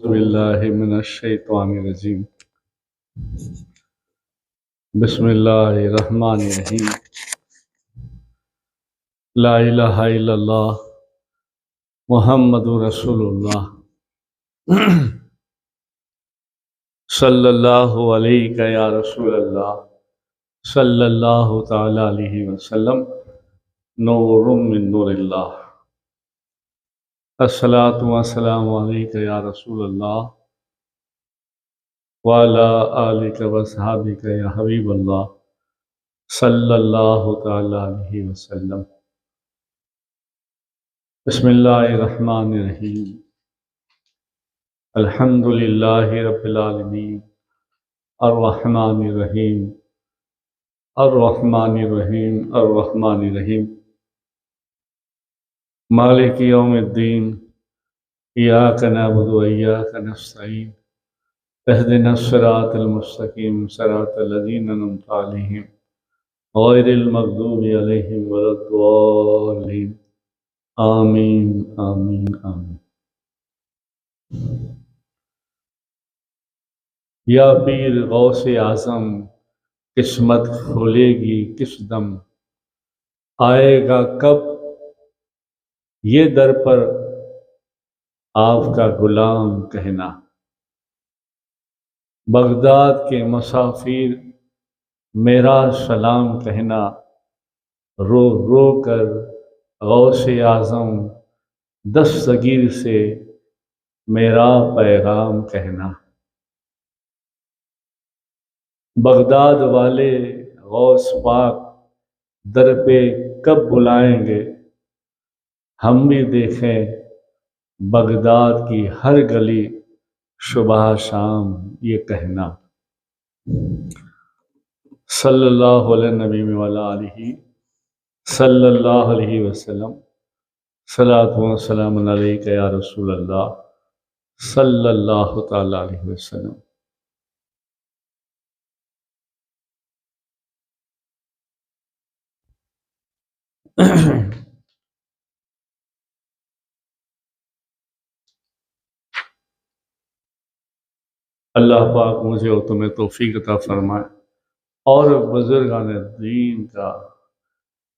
باللہ من الشیطان الرجیم بسم اللہ الرحمن الرحیم لا الہ الا اللہ محمد رسول اللہ صلی اللہ علیہ یا رسول اللہ صلی اللہ تعالی علیہ وسلم نور من نور اللہ الصلاۃ والسلام علیک یا رسول اللہ وعلی آلک وصحابک یا حبیب اللہ صلی اللہ تعالی علیہ وسلم۔ بسم اللہ الرحمن الرحیم الحمد للہ رب العالمین الرحمن الرحیم الرحمن الرحیم الرحمن الرحیم مالک یوم الدین ایاک نعبد و ایاک نستعین اہدنا الصراط المستقیم صراط الذین انعمت علیہم غیر المغضوب علیہم ولا الضالین آمین آمین آمین۔ یا پیر غوث اعظم قسمت کھولے گی کس دم، آئے گا کب یہ در پر آپ کا غلام کہنا، بغداد کے مسافر میرا سلام کہنا، رو رو کر غوث اعظم دستگیر سے میرا پیغام کہنا۔ بغداد والے غوث پاک در پہ کب بلائیں گے، ہم بھی دیکھیں بغداد کی ہر گلی صبح شام یہ کہنا۔ صلی اللہ علیہ نبی وعلیٰ علیہ صلی اللہ علیہ وسلم صلاۃ و سلام علیک یا رسول اللہ صلی اللہ تعالی علیہ وسلم۔ اللہ پاک مجھے اور تمہیں توفیق عطا فرمائے اور بزرگان دین کا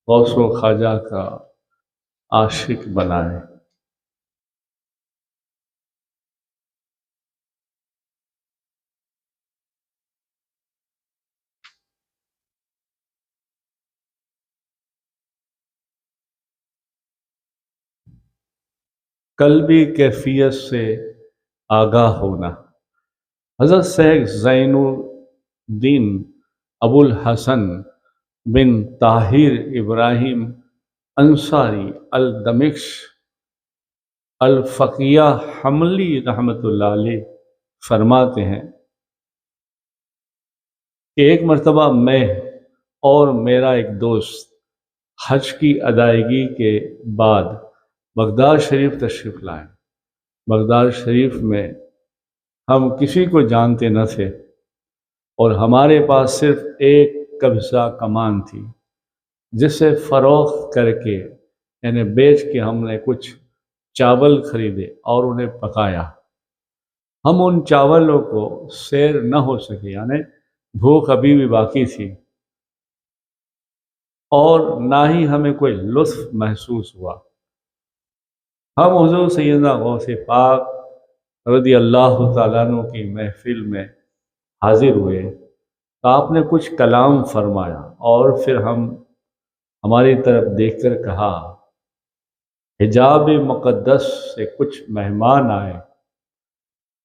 غوث و خواجہ کا عاشق بنائے۔ قلبی کیفیت سے آگاہ ہونا۔ حضرت شیخ زین الدین ابو الحسن بن طاہر ابراہیم انصاری الدمشق الفقیہ حملی رحمۃ اللہ علیہ فرماتے ہیں کہ ایک مرتبہ میں اور میرا ایک دوست حج کی ادائیگی کے بعد بغداد شریف تشریف لائے۔ بغداد شریف میں ہم کسی کو جانتے نہ تھے اور ہمارے پاس صرف ایک قبضہ کمان تھی جسے فروخت کر کے یعنی بیچ کے ہم نے کچھ چاول خریدے اور انہیں پکایا۔ ہم ان چاولوں کو سیر نہ ہو سکے یعنی بھوک ابھی بھی باقی تھی اور نہ ہی ہمیں کوئی لطف محسوس ہوا۔ ہم حضور سیدنا غوث پاک رضی اللہ تعالیٰ عنہ کی محفل میں حاضر ہوئے تو آپ نے کچھ کلام فرمایا اور پھر ہماری طرف دیکھ کر کہا، حجاب مقدس سے کچھ مہمان آئے،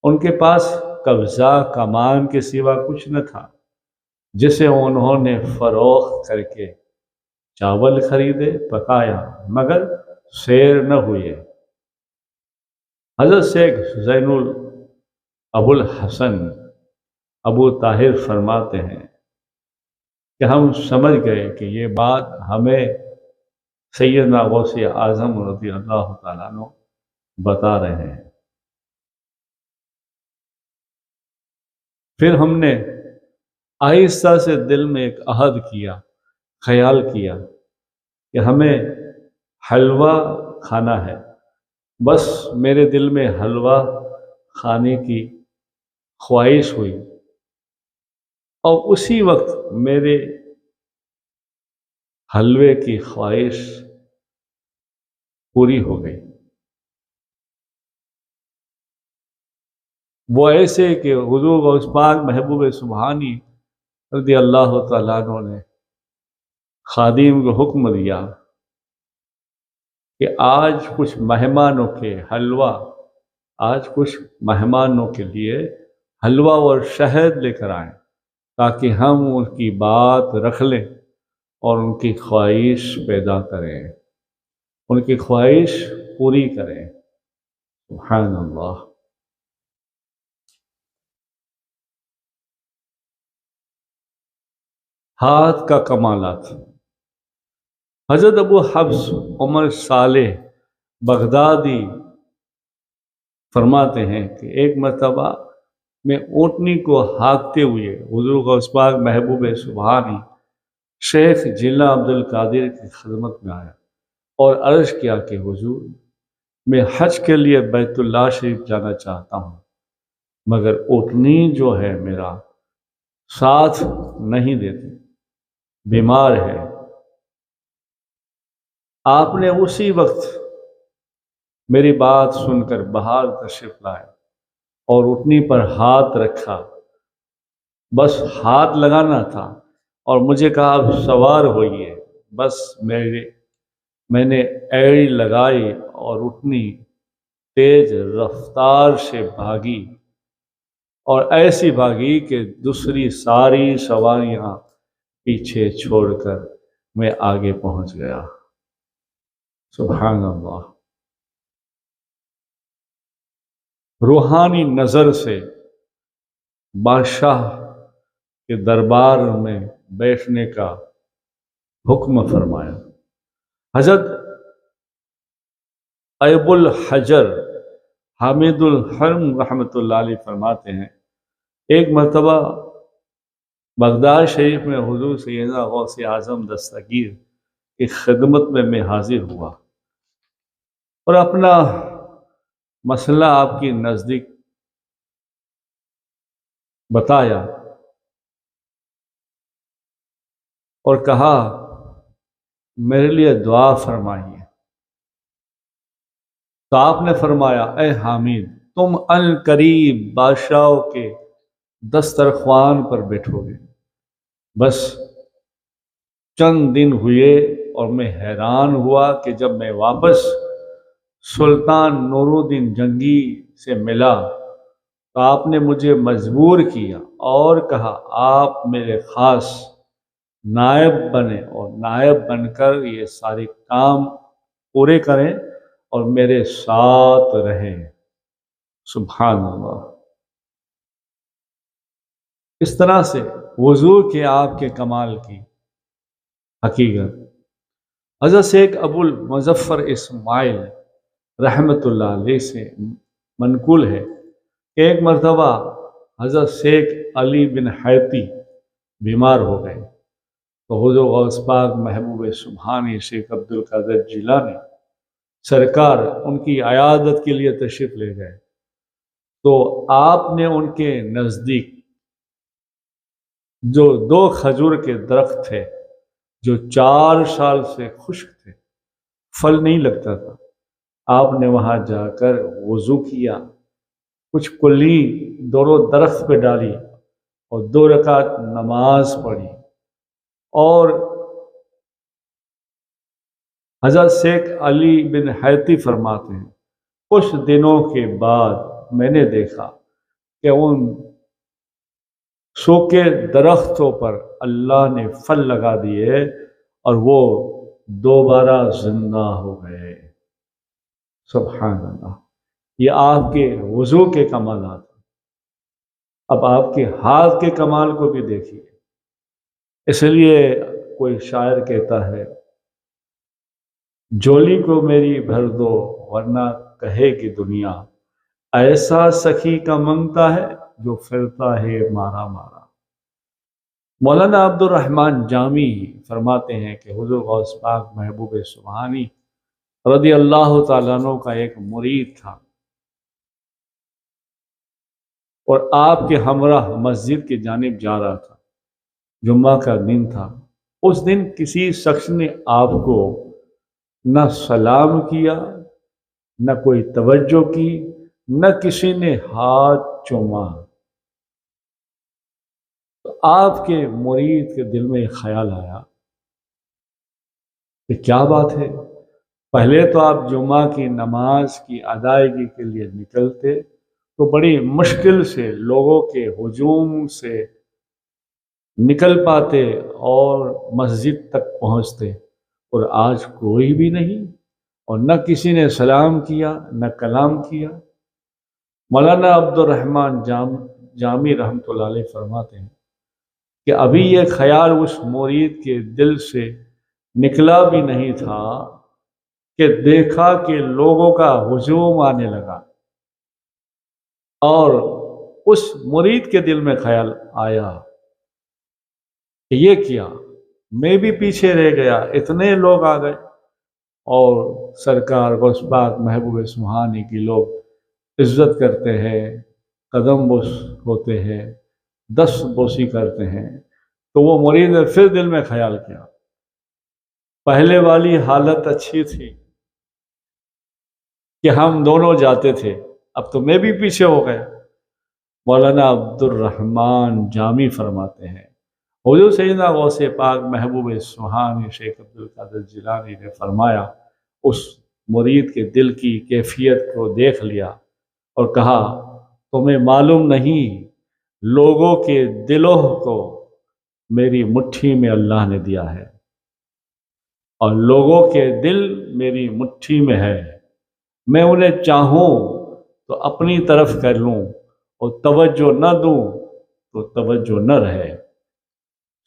ان کے پاس قبضہ کمان کے سوا کچھ نہ تھا جسے انہوں نے فروخت کر کے چاول خریدے پکایا مگر سیر نہ ہوئے۔ حضرت شیخ زین ابو الحسن ابو طاہر فرماتے ہیں کہ ہم سمجھ گئے کہ یہ بات ہمیں سیدنا غوث اعظم رضی اللہ تعالیٰ عنہ بتا رہے ہیں۔ پھر ہم نے آہستہ سے دل میں ایک عہد کیا، خیال کیا کہ ہمیں حلوہ کھانا ہے، بس میرے دل میں حلوہ کھانے کی خواہش ہوئی اور اسی وقت میرے حلوے کی خواہش پوری ہو گئی۔ وہ ایسے کہ حضور غوث پاک محبوب سبحانی رضی اللہ تعالیٰ عنہ نے خادم کو حکم دیا کہ آج کچھ مہمانوں کے حلوہ، آج کچھ مہمانوں کے لیے حلوہ اور شہد لے کر آئیں تاکہ ہم ان کی بات رکھ لیں اور ان کی خواہش پیدا کریں، ان کی خواہش پوری کریں۔ سبحان اللہ۔ ہاتھ کا کمالات۔ حضرت ابو حفص عمر صالح بغدادی فرماتے ہیں کہ ایک مرتبہ میں اونٹنی کو ہانکتے ہوئے حضور غوث پاک محبوب سبحانی شیخ جلہ عبد القادر کی خدمت میں آیا اور عرض کیا کہ حضور، میں حج کے لیے بیت اللہ شریف جانا چاہتا ہوں، مگر اونٹنی جو ہے میرا ساتھ نہیں دیتی، بیمار ہے۔ آپ نے اسی وقت میری بات سن کر باہر تشریف لائے اور اونٹنی پر ہاتھ رکھا، بس ہاتھ لگانا تھا، اور مجھے کہا اب سوار ہوئیے۔ بس میں نے ایڑی لگائی اور اونٹنی تیز رفتار سے بھاگی، اور ایسی بھاگی کہ دوسری ساری سواریاں پیچھے چھوڑ کر میں آگے پہنچ گیا۔ سبحان اللہ۔ روحانی نظر سے بادشاہ کے دربار میں بیٹھنے کا حکم فرمایا۔ حضرت ایب الحجر حامد الحرم رحمۃ اللہ علیہ فرماتے ہیں ایک مرتبہ بغداد شریف میں حضور سیدنا غوث اعظم دستگیر کی خدمت میں حاضر ہوا اور اپنا مسئلہ آپ کی نزدیک بتایا اور کہا میرے لیے دعا فرمائیے۔ تو آپ نے فرمایا اے حامد، تم القریب بادشاہوں کے دسترخوان پر بیٹھو گے۔ بس چند دن ہوئے اور میں حیران ہوا کہ جب میں واپس سلطان نور الدین جنگی سے ملا تو آپ نے مجھے مجبور کیا اور کہا آپ میرے خاص نائب بنے اور نائب بن کر یہ سارے کام پورے کریں اور میرے ساتھ رہیں۔ سبحان اللہ۔ اس طرح سے وضو کے آپ کے کمال کی حقیقت حضرت شیخ ابو المظفر اسماعیل رحمۃ اللہ علیہ سے منقول ہے کہ ایک مرتبہ حضرت شیخ علی بن حیتی بیمار ہو گئے تو حضور غوث پاک محبوب سبحانی شیخ عبد القادر جیلانی سرکار ان کی عیادت کے لیے تشریف لے گئے تو آپ نے ان کے نزدیک جو 2 کھجور کے درخت تھے جو 4 سال سے خشک تھے، پھل نہیں لگتا تھا، آپ نے وہاں جا کر وضو کیا، کچھ کلی دونوں درخت پہ ڈالی اور 2 رکعت نماز پڑھی، اور حضرت شیخ علی بن حیتی فرماتے ہیں کچھ دنوں کے بعد میں نے دیکھا کہ ان سوکھے درختوں پر اللہ نے پھل لگا دیے اور وہ دوبارہ زندہ ہو گئے۔ سبحان اللہ۔ یہ آپ کے وضو کے کمالات ہیں۔ اب آپ کے ہاتھ کے کمال کو بھی دیکھیے۔ اس لیے کوئی شاعر کہتا ہے جولی کو میری بھر دو ورنہ کہے کہ دنیا ایسا سخی کا منگتا ہے جو پھرتا ہے مارا مارا۔ مولانا عبد الرحمن جامی فرماتے ہیں کہ حضور غوث پاک محبوب سبحانی رضی اللہ تعالیٰ عنہ کا ایک مرید تھا، اور آپ کے ہمراہ مسجد کی جانب جا رہا تھا، جمعہ کا دن تھا، اس دن کسی شخص نے آپ کو نہ سلام کیا، نہ کوئی توجہ کی، نہ کسی نے ہاتھ چوما۔ تو آپ کے مرید کے دل میں ایک خیال آیا کہ کیا بات ہے، پہلے تو آپ جمعہ کی نماز کی ادائیگی کے لیے نکلتے تو بڑی مشکل سے لوگوں کے ہجوم سے نکل پاتے اور مسجد تک پہنچتے، اور آج کوئی بھی نہیں، اور نہ کسی نے سلام کیا نہ کلام کیا۔ مولانا عبد الرحمن جامی رحمۃ اللہ علیہ فرماتے ہیں کہ ابھی یہ خیال اس مرید کے دل سے نکلا بھی نہیں تھا کہ دیکھا کہ لوگوں کا ہجوم آنے لگا، اور اس مرید کے دل میں خیال آیا کہ یہ کیا، میں بھی پیچھے رہ گیا، اتنے لوگ آ گئے، اور سرکار غوث پاک محبوب سبحانی کی لوگ عزت کرتے ہیں، قدم بوس ہوتے ہیں، دست بوسی کرتے ہیں۔ تو وہ مرید نے پھر دل میں خیال کیا، پہلے والی حالت اچھی تھی کہ ہم دونوں جاتے تھے، اب تو میں بھی پیچھے ہو گیا۔ مولانا عبد الرحمن جامی فرماتے ہیں حضور سیدنا غوث پاک محبوب سبحانی شیخ عبد القادر جیلانی نے فرمایا، اس مرید کے دل کی کیفیت کو دیکھ لیا اور کہا، تمہیں معلوم نہیں لوگوں کے دلوں کو میری مٹھی میں اللہ نے دیا ہے، اور لوگوں کے دل میری مٹھی میں ہے، میں انہیں چاہوں تو اپنی طرف کر لوں اور توجہ نہ دوں تو توجہ نہ رہے۔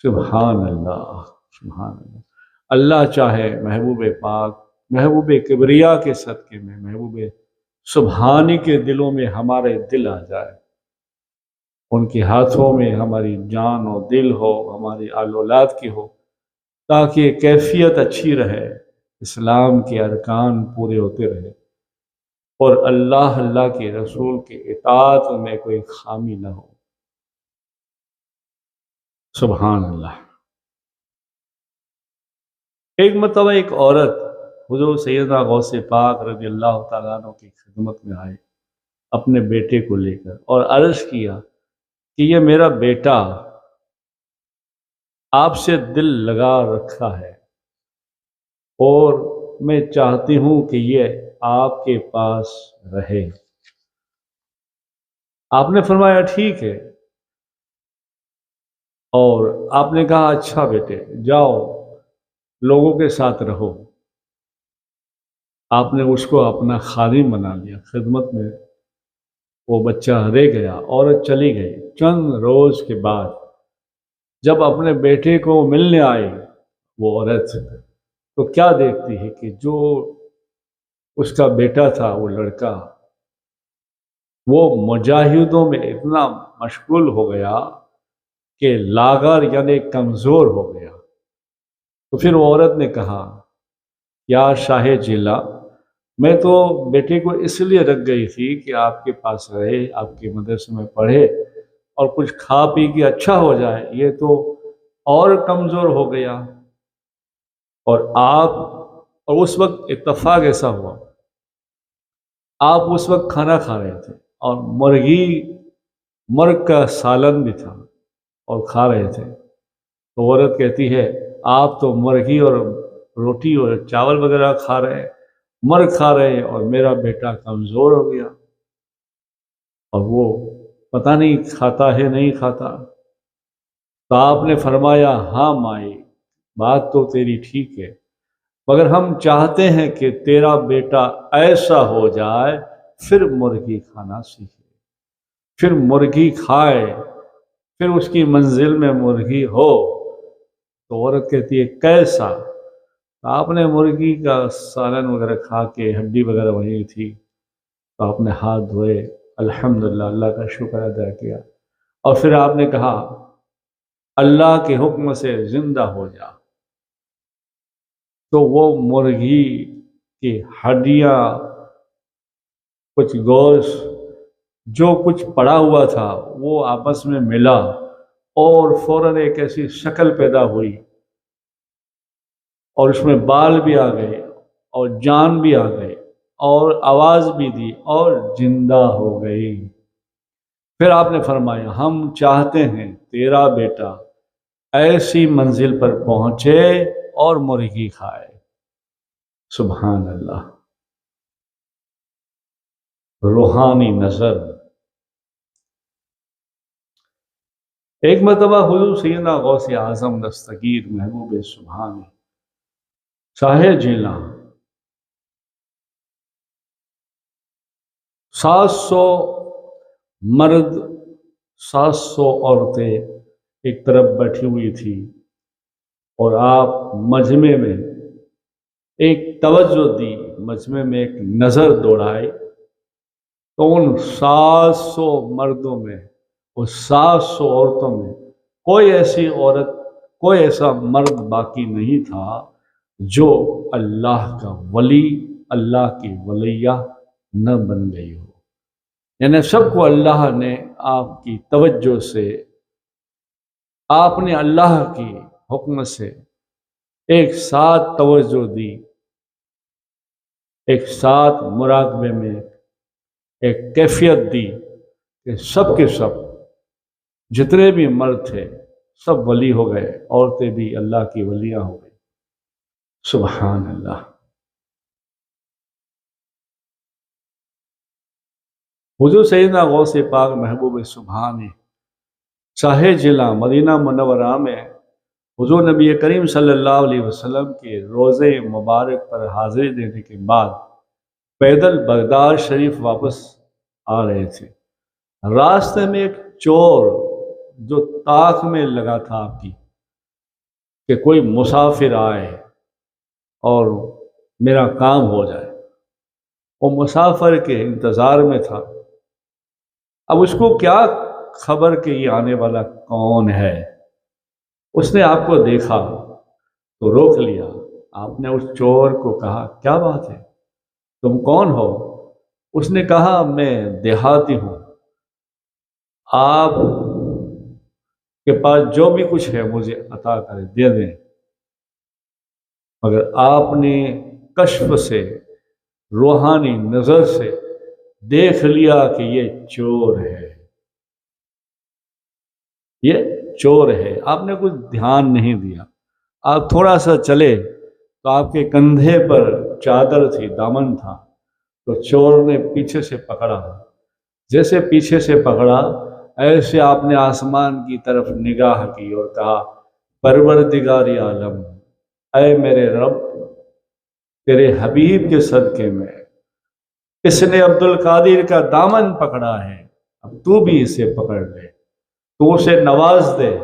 سبحان اللہ، سبحان اللہ۔ اللہ چاہے محبوب پاک محبوب کبریا کے صدقے میں محبوب سبحانی کے دلوں میں ہمارے دل آ جائے، ان کے ہاتھوں میں ہماری جان و دل ہو، ہماری آل اولاد کی ہو، تاکہ کیفیت اچھی رہے، اسلام کے ارکان پورے ہوتے رہے، اور اللہ کے رسول کے اطاعت میں کوئی خامی نہ ہو۔ سبحان اللہ۔ ایک مرتبہ ایک عورت حضور سیدنا غوث پاک رضی اللہ تعالیٰ عنہ کی خدمت میں آئی اپنے بیٹے کو لے کر، اور عرض کیا کہ یہ میرا بیٹا آپ سے دل لگا رکھا ہے، اور میں چاہتی ہوں کہ یہ آپ کے پاس رہے۔ آپ نے فرمایا ٹھیک ہے، اور آپ نے کہا اچھا بیٹے جاؤ لوگوں کے ساتھ رہو۔ آپ نے اس کو اپنا خادم بنا لیا، خدمت میں وہ بچہ رہ گیا، عورت چلی گئی۔ چند روز کے بعد جب اپنے بیٹے کو ملنے آئی وہ عورت، تو کیا دیکھتی ہے کہ جو اس کا بیٹا تھا، وہ لڑکا، وہ مجاہدوں میں اتنا مشغول ہو گیا کہ لاغر یعنی کمزور ہو گیا۔ تو پھر وہ عورت نے کہا، یا شاہ جیلا، میں تو بیٹے کو اس لیے رکھ گئی تھی کہ آپ کے پاس رہے، آپ کے مدرسے میں پڑھے، اور کچھ کھا پی کے اچھا ہو جائے، یہ تو اور کمزور ہو گیا۔ اور اس وقت اتفاق ایسا ہوا، آپ اس وقت کھانا کھا رہے تھے، اور مرغ کا سالن بھی تھا اور کھا رہے تھے۔ تو عورت کہتی ہے، آپ تو مرغی اور روٹی اور چاول وغیرہ کھا رہے ہیں، مرغ کھا رہے ہیں، اور میرا بیٹا کمزور ہو گیا، اور وہ پتہ نہیں کھاتا ہے نہیں کھاتا۔ تو آپ نے فرمایا، ہاں مائی، بات تو تیری ٹھیک ہے، مگر ہم چاہتے ہیں کہ تیرا بیٹا ایسا ہو جائے، پھر مرغی کھانا سیکھے، پھر مرغی کھائے، پھر اس کی منزل میں مرغی ہو۔ تو عورت کہتی ہے، کیسا؟ آپ نے مرغی کا سالن وغیرہ کھا کے، ہڈی وغیرہ وہی تھی، تو آپ نے ہاتھ دھوئے، الحمدللہ اللہ کا شکر ادا کیا، اور پھر آپ نے کہا، اللہ کے حکم سے زندہ ہو جا۔ تو وہ مرغی کی ہڈیاں، کچھ گوشت جو کچھ پڑا ہوا تھا وہ آپس میں ملا اور فوراً ایک ایسی شکل پیدا ہوئی اور اس میں بال بھی آ گئے اور جان بھی آ گئے اور آواز بھی دی اور زندہ ہو گئی۔ پھر آپ نے فرمایا ہم چاہتے ہیں تیرا بیٹا ایسی منزل پر پہنچے اور مرغی کھائے۔ سبحان اللہ، روحانی نظر۔ ایک مرتبہ حضور سیدنا غوث اعظم دستگیر محبوب سبحانی شاہ جیلاں 700 مرد 700 عورتیں ایک طرف بیٹھی ہوئی تھی اور آپ مجمع میں ایک توجہ دی، مجمع میں ایک نظر دوڑائی تو ان 700 مردوں میں اور 700 عورتوں میں کوئی ایسی عورت، کوئی ایسا مرد باقی نہیں تھا جو اللہ کا ولی، اللہ کی ولیہ نہ بن گئی ہو۔ یعنی سب کو اللہ نے آپ کی توجہ سے، آپ نے اللہ کی حکم سے ایک ساتھ توجہ دی، ایک ساتھ مراقبے میں ایک کیفیت دی کہ سب کے سب جتنے بھی مرد تھے سب ولی ہو گئے، عورتیں بھی اللہ کی ولیاں ہو گئی۔ سبحان اللہ۔ حضور سیدنا غوث پاک محبوب سبحانی شاہ جیلاں مدینہ منورہ میں حضور نبی کریم صلی اللہ علیہ وسلم کے روضے مبارک پر حاضری دینے کے بعد پیدل بغداد شریف واپس آ رہے تھے۔ راستے میں ایک چور جو طاق میں لگا تھا آپ کی کہ کوئی مسافر آئے اور میرا کام ہو جائے، وہ مسافر کے انتظار میں تھا۔ اب اس کو کیا خبر کہ یہ آنے والا کون ہے؟ اس نے آپ کو دیکھا تو روک لیا۔ آپ نے اس چور کو کہا کیا بات ہے، تم کون ہو؟ اس نے کہا میں دیہاتی ہوں، آپ کے پاس جو بھی کچھ ہے مجھے عطا کرے، دے دیں، مگر آپ نے کشف سے، روحانی نظر سے دیکھ لیا کہ یہ چور ہے، یہ چور ہے۔ آپ نے کچھ دھیان نہیں دیا، آپ تھوڑا سا چلے تو آپ کے کندھے پر چادر تھی، دامن تھا، تو چور نے پیچھے سے پکڑا۔ جیسے پیچھے سے پکڑا ایسے آپ نے آسمان کی طرف نگاہ کی اور کہا پروردگار عالم، اے میرے رب، تیرے حبیب کے صدقے میں اس نے عبد القادر کا دامن پکڑا ہے، اب تو بھی اسے پکڑ لے، تو اسے نواز دے۔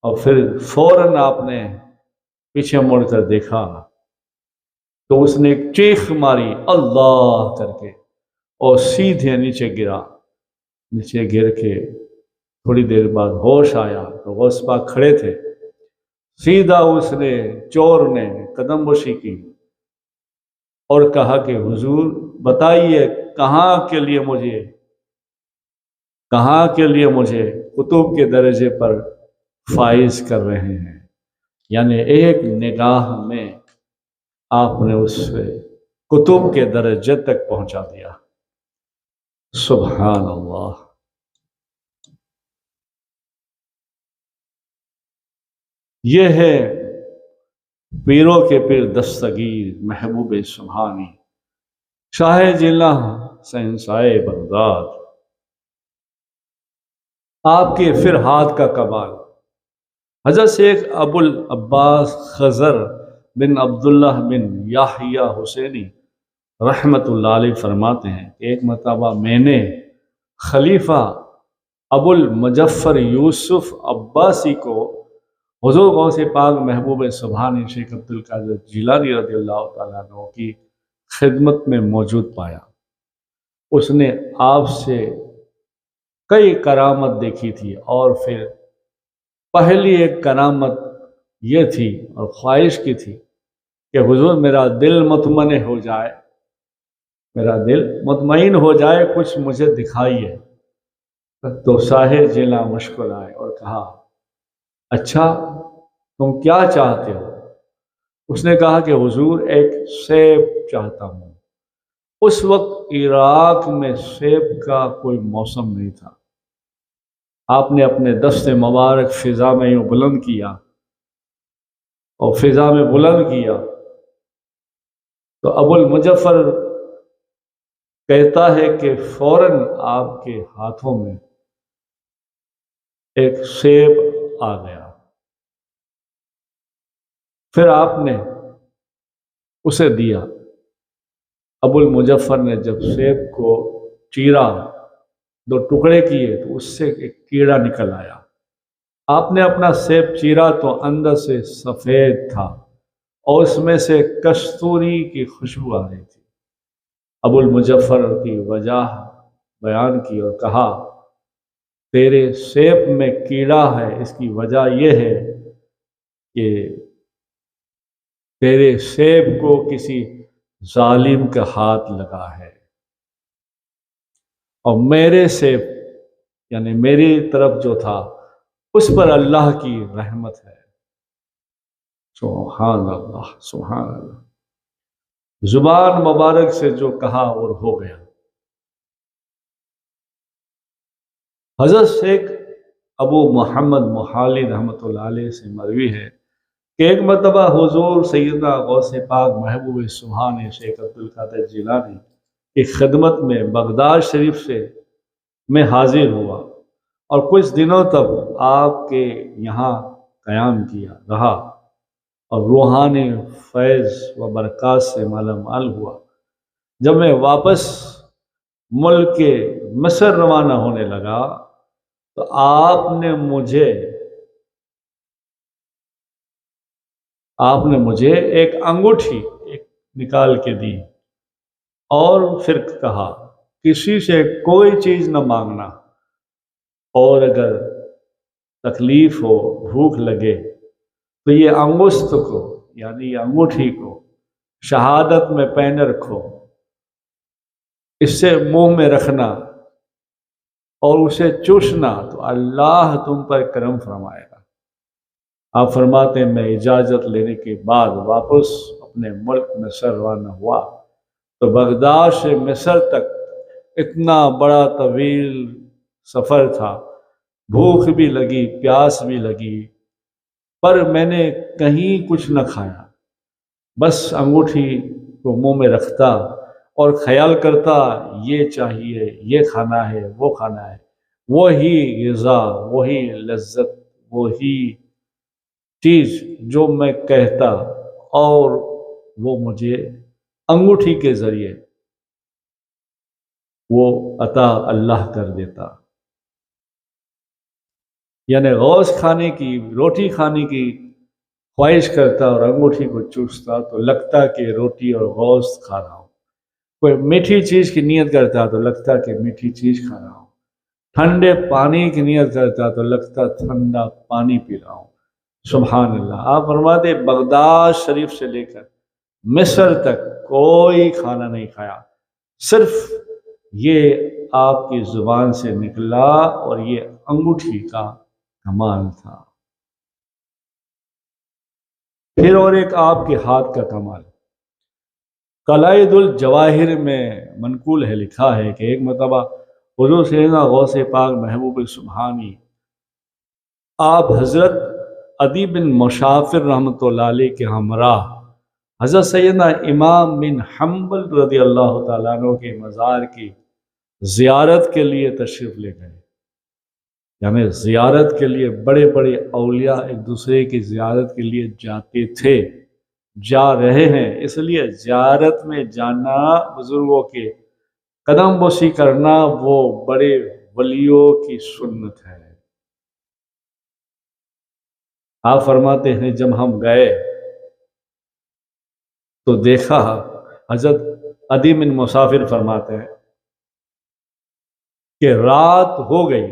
اور پھر فوراً آپ نے پیچھے مڑ کر دیکھا تو اس نے ایک چیخ ماری اللہ کر کے اور سیدھے نیچے گرا۔ نیچے گر کے تھوڑی دیر بعد ہوش آیا تو غوث پاک کھڑے تھے۔ سیدھا اس نے، چور نے قدم بوسی کی اور کہا کہ حضور بتائیے کہاں کے لیے مجھے کتب کے درجے پر فائز کر رہے ہیں؟ یعنی ایک نگاہ میں آپ نے اس سے کتب کے درجے تک پہنچا دیا۔ سبحان اللہ۔ یہ ہے پیروں کے پیر دستگیر محبوب سبحانی شاہ جیلاں شہنشاہ بغداد۔ آپ کے پھر ہاتھ کا کمال۔ حضرت شیخ ابو العباس خضر بن عبداللہ بن یحییٰ حسینی رحمت اللہ علیہ فرماتے ہیں کہ ایک مرتبہ میں نے خلیفہ ابو المظفر یوسف عباسی کو حضور غوث پاک محبوب سبحانی شیخ عبد القادر جیلانی رضی اللہ تعالیٰ عنہ کی خدمت میں موجود پایا۔ اس نے آپ سے کئی کرامت دیکھی تھی اور پھر پہلی ایک کرامت یہ تھی اور خواہش کی تھی کہ حضور میرا دل مطمئن ہو جائے میرا دل مطمئن ہو جائے، کچھ مجھے دکھائیے۔ تو ساحر جینا مشکل آئے اور کہا اچھا تم کیا چاہتے ہو؟ اس نے کہا کہ حضور ایک سیب چاہتا ہوں۔ اس وقت عراق میں سیب کا کوئی موسم نہیں تھا۔ آپ نے اپنے دست مبارک فضا میں یوں بلند کیا اور فضا میں بلند کیا تو ابو المظفر کہتا ہے کہ فوراً آپ کے ہاتھوں میں ایک سیب آ گیا۔ پھر آپ نے اسے دیا۔ ابو المظفر نے جب سیب کو چیرا، دو ٹکڑے کیے تو اس سے ایک کیڑا نکل آیا۔ آپ نے اپنا سیب چیرا تو اندر سے سفید تھا اور اس میں سے کستوری کی خوشبو آ رہی تھی۔ ابو المظفر کی وجہ بیان کی اور کہا تیرے سیب میں کیڑا ہے، اس کی وجہ یہ ہے کہ تیرے سیب کو کسی ظالم کا ہاتھ لگا ہے، اور میرے سیب یعنی میری طرف جو تھا اس پر اللہ کی رحمت ہے۔ سبحان اللہ، سبحان اللہ۔ زبان مبارک سے جو کہا اور ہو گیا۔ حضرت شیخ ابو محمد محالی رحمۃ اللہ علیہ سے مروی ہے کہ ایک مرتبہ حضور سیدنا غوث پاک محبوب سبحان شیخ عبدالقادر جیلانی کی خدمت میں بغداد شریف سے میں حاضر ہوا اور کچھ دنوں تک آپ کے یہاں قیام کیا رہا اور روحانی فیض و برکات سے مالا مال ہوا۔ جب میں واپس ملک کے مصر روانہ ہونے لگا تو آپ نے مجھے ایک انگوٹھی نکال کے دی اور پھر کہا کسی سے کوئی چیز نہ مانگنا، اور اگر تکلیف ہو، بھوک لگے تو یہ انگشت کو یعنی یہ انگوٹھی کو شہادت میں پہنے رکھو، اس سے منہ میں رکھنا اور اسے چوسنا تو اللہ تم پر کرم فرمائے گا۔ آپ فرماتے ہیں میں اجازت لینے کے بعد واپس اپنے ملک مصر روانہ ہوا تو بغداد سے مصر تک اتنا بڑا طویل سفر تھا، بھوک بھی لگی، پیاس بھی لگی، پر میں نے کہیں کچھ نہ کھایا، بس انگوٹھی کو منہ میں رکھتا اور خیال کرتا یہ چاہیے، یہ کھانا ہے، وہ کھانا ہے، وہی غذا، وہی لذت، وہی چیز جو میں کہتا اور وہ مجھے انگوٹھی کے ذریعے وہ عطا اللہ کر دیتا۔ یعنی غوث کھانے کی، روٹی کھانے کی خواہش کرتا اور انگوٹھی کو چوستا تو لگتا کہ روٹی اور غوث کھا رہا ہوں۔ کوئی میٹھی چیز کی نیت کرتا تو لگتا کہ میٹھی چیز کھا رہا ہوں۔ ٹھنڈے پانی کی نیت کرتا تو لگتا ٹھنڈا پانی پی رہا ہوں۔ سبحان اللہ۔ آپ فرماتے بغداد شریف سے لے کر مصر تک کوئی کھانا نہیں کھایا، صرف یہ آپ کی زبان سے نکلا اور یہ انگوٹھی کا کمال تھا۔ پھر اور ایک آپ کے ہاتھ کا کمال قلائد الجواہر میں منقول ہے، لکھا ہے کہ ایک مرتبہ حضور سیدنا غوث پاک محبوب سبحانی آپ حضرت عدی بن مشافر رحمۃ اللہ علیہ کے ہمراہ حضرت سیدنا امام بن حنبل رضی اللہ تعالیٰ عنہ کے مزار کی زیارت کے لیے تشریف لے گئے۔ یعنی زیارت کے لیے بڑے بڑے اولیاء ایک دوسرے کی زیارت کے لیے جاتے تھے، جا رہے ہیں، اس لیے زیارت میں جانا، بزرگوں کے قدم بوسی کرنا وہ بڑے ولیوں کی سنت ہے۔ آپ فرماتے ہیں جب ہم گئے تو دیکھا، حضرت عدی بن مسافر فرماتے ہیں کہ رات ہو گئی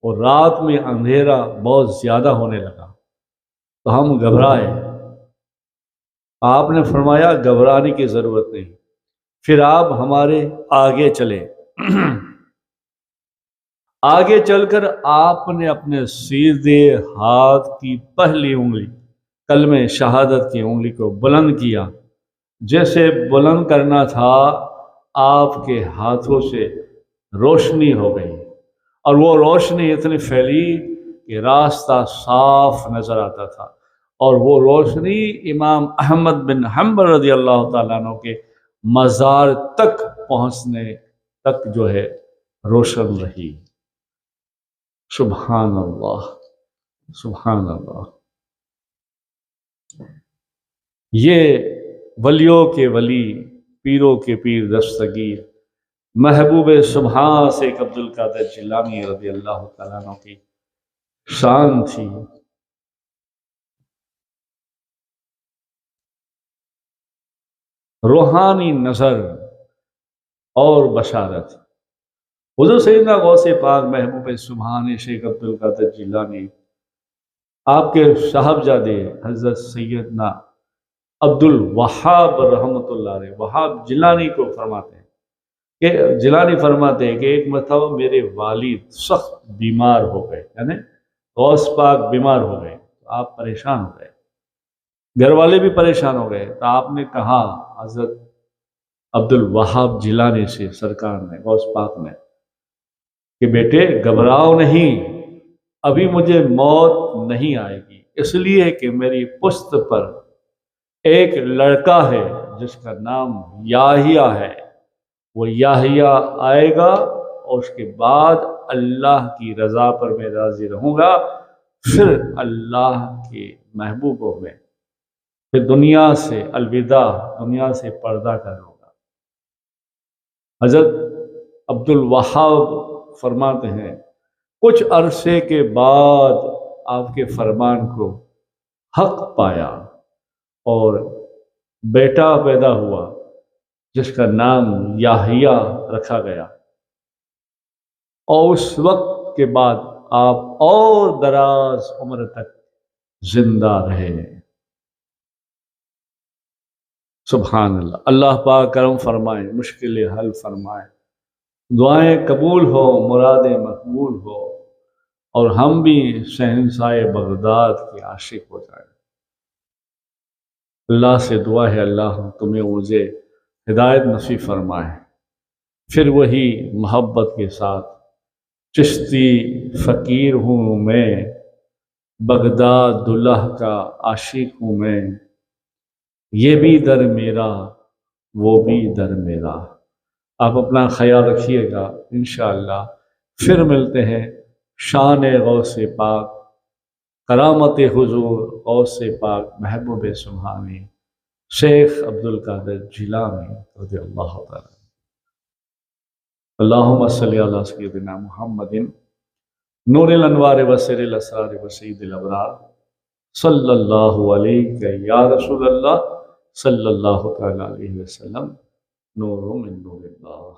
اور رات میں اندھیرا بہت زیادہ ہونے لگا تو ہم گھبرائے۔ آپ نے فرمایا گھبرانے کی ضرورت نہیں، پھر آپ ہمارے آگے چلے۔ آگے چل کر آپ نے اپنے سیدھے ہاتھ کی پہلی انگلی، کلمہ شہادت کی انگلی کو بلند کیا۔ جیسے بلند کرنا تھا آپ کے ہاتھوں سے روشنی ہو گئی، اور وہ روشنی اتنی پھیلی کہ راستہ صاف نظر آتا تھا، اور وہ روشنی امام احمد بن حنبل رضی اللہ تعالیٰ عنہ کے مزار تک پہنچنے تک جو ہے روشن رہی۔ سبحان اللہ، سبحان اللہ۔ یہ ولیوں کے ولی، پیروں کے پیر دستگیر محبوب سبحان شیخ عبد القادر جیلانی رضی اللہ تعالیٰ عنہ کی شان تھی۔ روحانی نظر اور بشارت۔ حضور سیدنا غوث پاک محبوب سبحان شیخ عبد القادر جیلانی آپ کے صاحبزادے حضرت سیدنا عبد الوہاب رحمۃ اللہ علیہ، وہاب جیلانی کو فرماتے ہیں کہ جیلانی فرماتے ہیں کہ ایک مرتبہ میرے والد سخت بیمار ہو گئے، یعنی غوث پاک بیمار ہو گئے، تو آپ پریشان ہو گئے، گھر والے بھی پریشان ہو گئے، تو آپ نے کہا حضرت عبد الوہاب جیلانی سے سرکار نے، غوث پاک نے، کہ بیٹے گھبراؤ نہیں، ابھی مجھے موت نہیں آئے گی، اس لیے کہ میری پشت پر ایک لڑکا ہے جس کا نام یاحییٰ ہے، وہ یاحییٰ آئے گا اور اس کے بعد اللہ کی رضا پر میں راضی رہوں گا، پھر اللہ کے محبوبوں میں پھر دنیا سے الوداع، دنیا سے پردہ کروں گا۔ حضرت عبد الوہاب فرماتے ہیں کچھ عرصے کے بعد آپ کے فرمان کو حق پایا اور بیٹا پیدا ہوا جس کا نام یاحییٰ رکھا گیا، اور اس وقت کے بعد آپ اور دراز عمر تک زندہ رہے۔ سبحان اللہ۔ اللہ پاک کرم فرمائیں، مشکلیں حل فرمائیں، دعائیں قبول ہو، مرادیں مقبول ہو، اور ہم بھی شہنشاہ بغداد کے عاشق ہو جائیں۔ اللہ سے دعا ہے اللہ تمہیں مجھے ہدایت نصیب فرمائے، پھر وہی محبت کے ساتھ چشتی فقیر ہوں میں، بغداد دلہ کا عاشق ہوں میں، یہ بھی در میرا وہ بھی در میرا۔ آپ اپنا خیال رکھیے گا، انشاءاللہ پھر ملتے ہیں۔ شان غوث پاک، کرامت حضور غوث پاک محبوب سبحانی شیخ عبد القادر جیلانی رضی اللہ تعالی۔ اللہم صلی علی سیدنا محمد نور الانوار وسر الاسرار وسید الابرار، صلی اللہ علیہ یا رسول اللہ، صلی اللہ تعالی علیہ وسلم، نور من نور اللہ۔